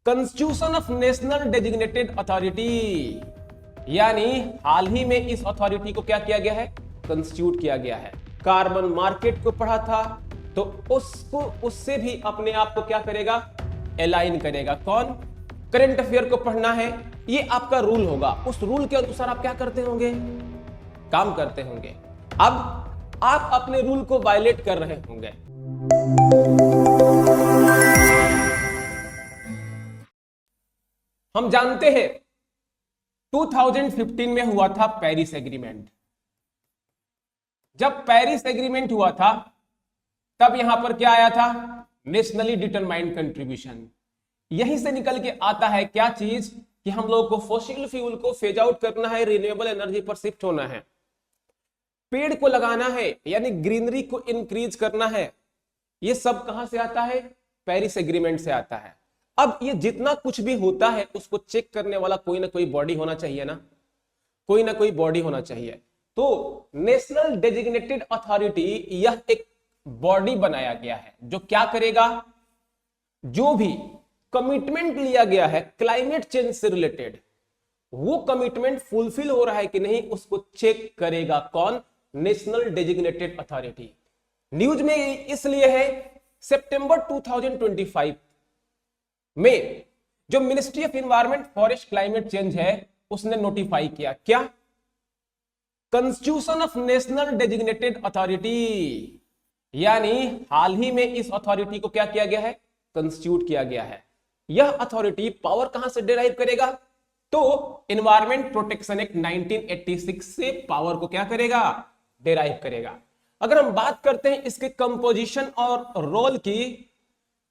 Constitution of national designated authority, यानी हाल ही में इस अथॉरिटी को क्या किया गया है, कंस्टिट्यूट किया गया है। कार्बन मार्केट को पढ़ा था तो उसको उससे भी अपने आप को क्या करेगा, अलाइन करेगा। कौन? करंट अफेयर को पढ़ना है, ये आपका रूल होगा, उस रूल के अनुसार आप क्या करते होंगे, काम करते होंगे। अब आप अपने रूल को वायलेट कर रहे होंगे। हम जानते हैं 2015 में हुआ था पेरिस एग्रीमेंट। जब पेरिस एग्रीमेंट हुआ था तब यहां पर क्या आया था, नेशनली डिटरमाइंड कंट्रीब्यूशन। यहीं से निकल के आता है क्या चीज, कि हम लोग को फॉसिल फ्यूल को फेज आउट करना है, रिन्यूएबल एनर्जी पर शिफ्ट होना है, पेड़ को लगाना है, यानी ग्रीनरी को इंक्रीज करना है। ये सब कहां से आता है, पेरिस एग्रीमेंट से आता है। अब ये जितना कुछ भी होता है उसको चेक करने वाला कोई ना कोई बॉडी होना चाहिए ना, कोई ना कोई बॉडी होना चाहिए। तो नेशनल डेजिग्नेटेड अथॉरिटी यह एक बॉडी बनाया गया है जो क्या करेगा, जो भी कमिटमेंट लिया गया है क्लाइमेट चेंज से रिलेटेड, वो कमिटमेंट फुलफिल हो रहा है कि नहीं उसको चेक करेगा। कौन? National designated authority. न्यूज में इसलिए है, सितंबर 2025 में जो ministry of environment forest climate change है उसने नोटिफाई किया क्या, constitution of national designated authority, यानी हाल ही में इस अथॉरिटी को क्या किया गया है, कंस्टिट्यूट किया गया है। यह अथॉरिटी पावर कहां से डिराइव करेगा, तो एनवायरमेंट प्रोटेक्शन एक्ट 1986 से पावर को क्या करेगा, डिराइव करेगा। अगर हम बात करते हैं इसके कंपोजिशन और रोल की,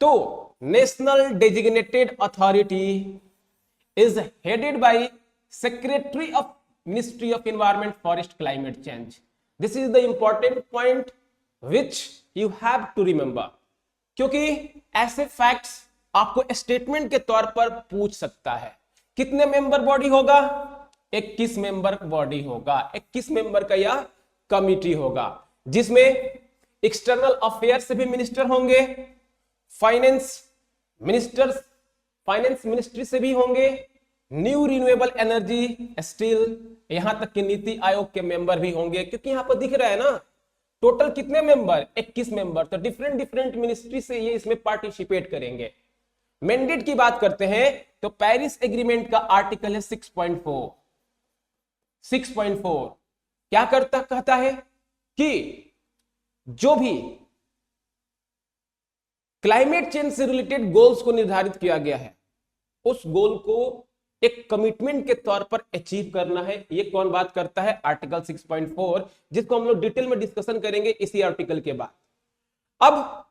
तो national designated authority is headed by secretary of ministry of environment forest climate change. This is the important point which you have to remember, क्योंकि ऐसे फैक्ट्स आपको स्टेटमेंट के तौर पर पूछ सकता है। कितने मेंबर बॉडी होगा, 21 मेंबर बॉडी होगा, 21 मेंबर का यह कमिटी होगा, जिसमें एक्सटर्नल अफेयर से भी मिनिस्टर होंगे, फाइनेंस मिनिस्ट्री से भी होंगे, न्यू रिन्यूएबल एनर्जी, स्टील, यहां तक कि नीति आयोग के मेंबर भी होंगे। क्योंकि यहां पर दिख रहा है ना टोटल कितने मेंबर, 21 मेंबर, तो डिफरेंट मिनिस्ट्री से ये इसमें पार्टिसिपेट करेंगे। मैंडेट की बात करते हैं तो पेरिस एग्रीमेंट का आर्टिकल है 6.4 क्या कहता है कि जो भी क्लाइमेट चेंज से रिलेटेड गोल्स को निर्धारित किया गया है उस गोल को एक कमिटमेंट के तौर पर अचीव करना है। ये कौन बात करता है, आर्टिकल 6.4, जिसको हम लोग डिटेल में डिस्कशन करेंगे इसी आर्टिकल के बाद। अब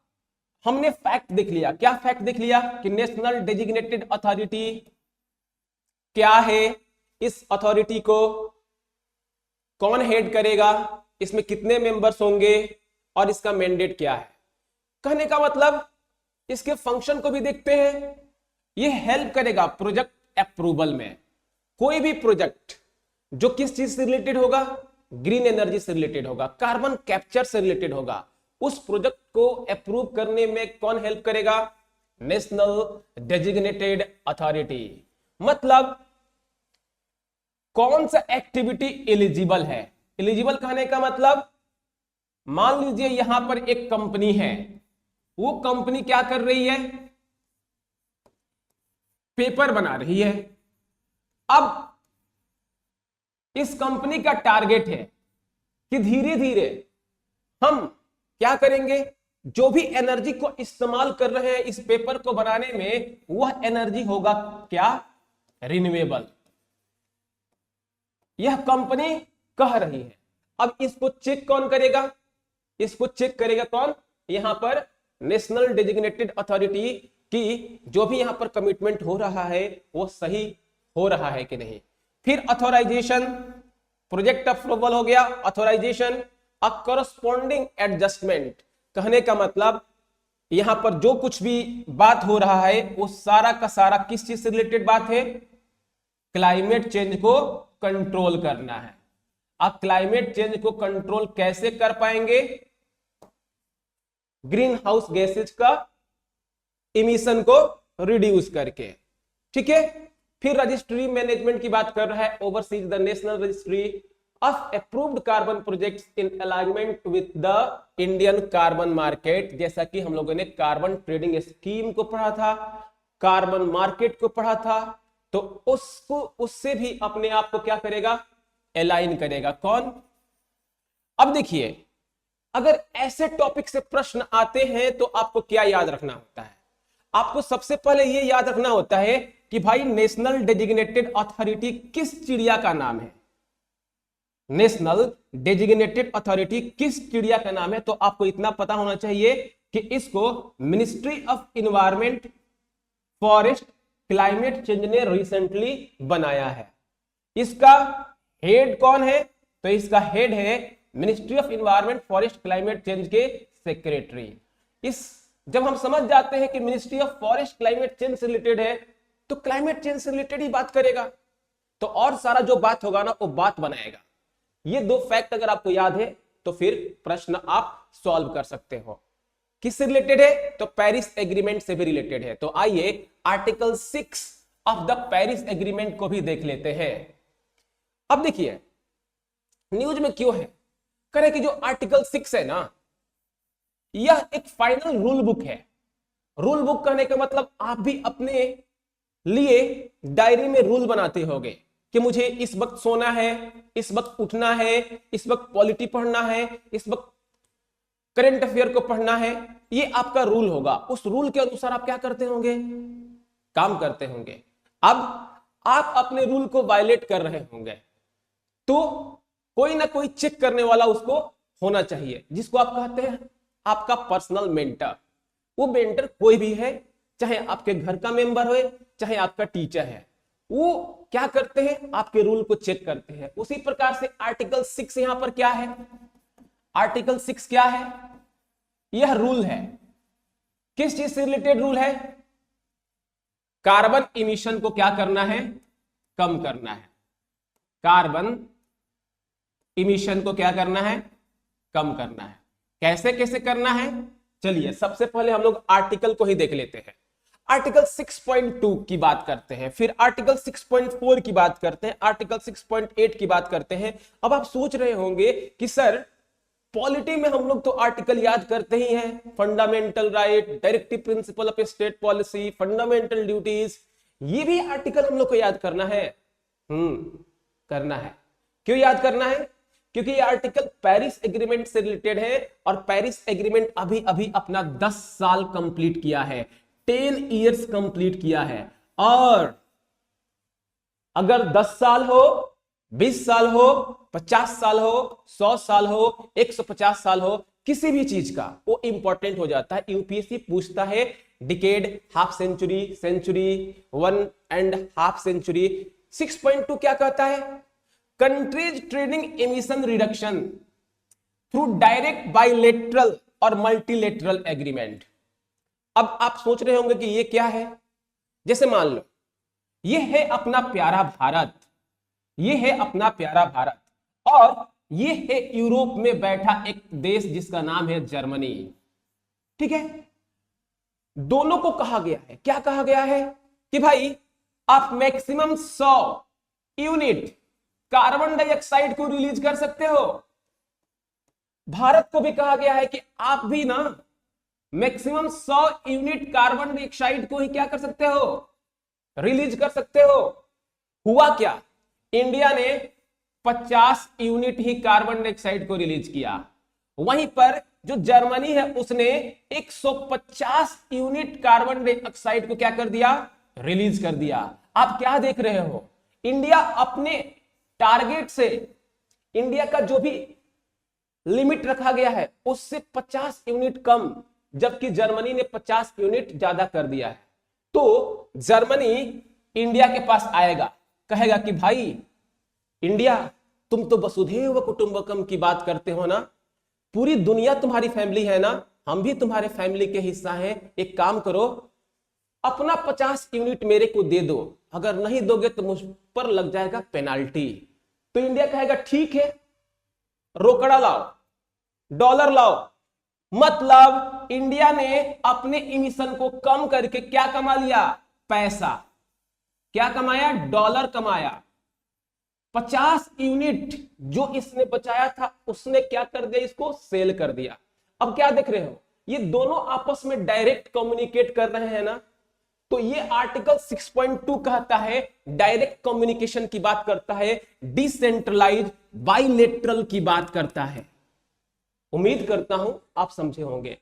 हमने फैक्ट देख लिया, क्या फैक्ट देख लिया कि नेशनल डेजिग्नेटेड अथॉरिटी क्या है, इस अथॉरिटी को कौन हेड करेगा, इसमें कितने मेंबर्स होंगे और इसका मैंडेट क्या है। कहने का मतलब इसके फंक्शन को भी देखते हैं। ये हेल्प करेगा प्रोजेक्ट अप्रूवल में। कोई भी प्रोजेक्ट जो किस चीज से रिलेटेड होगा, ग्रीन एनर्जी से रिलेटेड होगा, कार्बन कैप्चर से रिलेटेड होगा, उस प्रोजेक्ट को अप्रूव करने में कौन हेल्प करेगा, नेशनल डेजिग्नेटेड अथॉरिटी। मतलब कौन सा एक्टिविटी एलिजिबल है, एलिजिबल कहने का मतलब मान लीजिए यहां पर एक कंपनी है, वो कंपनी क्या कर रही है, पेपर बना रही है। अब इस कंपनी का टारगेट है कि धीरे धीरे हम क्या करेंगे, जो भी एनर्जी को इस्तेमाल कर रहे हैं इस पेपर को बनाने में, वह एनर्जी होगा क्या, रिन्यूएबल। यह कंपनी कह रही है। अब इसको चेक कौन करेगा, इसको चेक करेगा कौन, यहां पर नेशनल डेजिग्नेटेड अथॉरिटी की जो भी यहां पर कमिटमेंट हो रहा है वो सही हो रहा है कि नहीं। फिर अथॉराइजेशन, प्रोजेक्ट अप्रूवल हो गया, अथॉराइजेशन, अ कॉरस्पॉन्डिंग एडजस्टमेंट। कहने का मतलब यहां पर जो कुछ भी बात हो रहा है वो सारा का सारा किस चीज से रिलेटेड बात है, क्लाइमेट चेंज को कंट्रोल करना है। अब क्लाइमेट चेंज को कंट्रोल कैसे कर पाएंगे, ग्रीन हाउस गैसेज का इमिशन को रिड्यूस करके। ठीक है। फिर रजिस्ट्री मैनेजमेंट की बात कर रहा है, overseas the national registry of approved carbon projects in alignment with the Indian carbon market. जैसा कि हम लोगों ने कार्बन ट्रेडिंग स्कीम को पढ़ा था, कार्बन मार्केट को पढ़ा था, तो उसको उससे भी अपने आप को क्या करेगा, अलाइन करेगा। कौन? अब देखिए, अगर ऐसे टॉपिक से प्रश्न आते हैं तो आपको क्या याद रखना होता है? आपको सबसे पहले यह याद रखना होता है कि भाई नेशनल डेजिग्नेटेड अथॉरिटी किस चिड़िया का नाम है। नेशनल डेजिग्नेटेड अथॉरिटी किस चिड़िया का नाम है? तो आपको इतना पता होना चाहिए कि इसको ministry of environment, forest, climate change ने रिसेंटली बनाया है। इसका हेड कौन है? तो इसका हेड है ministry of environment, forest, climate change के सेक्रेटरी। इस जब हम समझ जाते हैं कि ministry of forest climate change से रिलेटेड है, तो क्लाइमेट चेंज से रिलेटेड ही बात करेगा, तो और सारा जो बात होगा ना वो बात बनाएगा। ये दो फैक्ट अगर आपको याद है तो फिर प्रश्न आप सॉल्व कर सकते हो। किससे रिलेटेड है? तो पेरिस एग्रीमेंट से भी रिलेटेड है। तो आइए article 6 of the Paris agreement को भी देख लेते हैं। अब देखिए न्यूज में क्यों है, करें कि जो आर्टिकल 6 है ना, यह एक फाइनल रूल बुक है। रूल बुक कहने का मतलब आप भी अपने लिए डायरी में रूल बनाते होगे कि मुझे इस वक्त सोना है, इस वक्त उठना है, इस वक्त पॉलिटी पढ़ना है, इस वक्त करंट अफेयर को पढ़ना है। ये आपका रूल होगा। उस रूल के अनुसार आप क्या करते होंगे? काम करते होंगे। अब आप अपने रूल को वायलेट कर रहे होंगे तो कोई ना कोई चेक करने वाला उसको होना चाहिए, जिसको आप कहते हैं आपका पर्सनल मेंटर। वो मेंटर कोई भी है, चाहे आपके घर का मेंबर हो, चाहे आपका टीचर है, वो क्या करते हैं? आपके रूल को चेक करते हैं। उसी प्रकार से आर्टिकल 6 यहां पर क्या है? आर्टिकल 6 क्या है? यह रूल है। किस चीज से रिलेटेड रूल है? कार्बन इमिशन को क्या करना है? कम करना है। कार्बन इमिशन को क्या करना है? कम करना है। कैसे कैसे करना है? चलिए सबसे पहले हम लोग आर्टिकल को ही देख लेते हैं। आर्टिकल 6.2 की बात करते हैं, फिर आर्टिकल 6.4 की बात करते हैं, आर्टिकल 6.8 की बात करते हैं। अब आप सोच रहे होंगे कि सर पॉलिटी में हम लोग तो आर्टिकल याद करते ही हैं, fundamental right, directive principle of state policy, fundamental duties, ये भी आर्टिकल हम लोग को याद करना है। करना है। क्यों याद करना है? क्योंकि ये आर्टिकल पेरिस एग्रीमेंट से रिलेटेड है और पेरिस एग्रीमेंट अभी अभी अपना 10 साल कंप्लीट किया है, 10 इयर्स कंप्लीट किया है। और अगर 10 साल हो, 20 साल हो, 50 साल हो, 100 साल हो, 150 साल हो, किसी भी चीज का वो इंपॉर्टेंट हो जाता है। यूपीएससी पूछता है डिकेड, हाफ सेंचुरी, सेंचुरी, 1.5 सेंचुरी। 6.2 क्या कहता है? Countries trading emission reduction through direct bilateral और मल्टीलेटरल एग्रीमेंट। अब आप सोच रहे होंगे कि ये क्या है? जैसे मान लो ये है अपना प्यारा भारत, ये है अपना प्यारा भारत, और ये है यूरोप में बैठा एक देश जिसका नाम है जर्मनी। ठीक है, दोनों को कहा गया है, क्या कहा गया है कि भाई आप मैक्सिमम 100 यूनिट कार्बन डाइऑक्साइड को रिलीज कर सकते हो। भारत को भी कहा गया है कि आप भी ना मैक्सिमम 100 यूनिट कार्बन डाइऑक्साइड को ही क्या कर सकते हो? रिलीज कर सकते हो। हुआ क्या? इंडिया ने 50 यूनिट ही कार्बन डाइऑक्साइड को रिलीज किया, वहीं पर जो जर्मनी है उसने 150 यूनिट कार्बन डाइऑक्साइड को क्या कर दिया? रिलीज कर दिया। आप क्या देख रहे हो? इंडिया अपने टारगेट से, इंडिया का जो भी लिमिट रखा गया है उससे 50 यूनिट कम, जबकि जर्मनी ने 50 यूनिट ज्यादा कर दिया है। तो जर्मनी इंडिया के पास आएगा, कहेगा कि भाई इंडिया, तुम तो वसुधैव कुटुंबकम की बात करते हो ना, पूरी दुनिया तुम्हारी फैमिली है ना, हम भी तुम्हारे फैमिली के हिस्सा हैं। एक काम करो, अपना 50 यूनिट मेरे को दे दो, अगर नहीं दोगे तो मुझ पर लग जाएगा पेनाल्टी। तो इंडिया कहेगा ठीक है, रोकड़ा लाओ, डॉलर लाओ। मतलब इंडिया ने अपने इमिशन को कम करके क्या कमा लिया? पैसा। क्या कमाया? डॉलर कमाया। 50 यूनिट जो इसने बचाया था उसने क्या कर दिया? इसको सेल कर दिया। अब क्या देख रहे हो, ये दोनों आपस में डायरेक्ट कम्युनिकेट कर रहे हैं ना। तो ये आर्टिकल 6.2 कहता है, डायरेक्ट कम्युनिकेशन की बात करता है, डिसेंट्रलाइज बाइलेटरल की बात करता है। उम्मीद करता हूं आप समझे होंगे।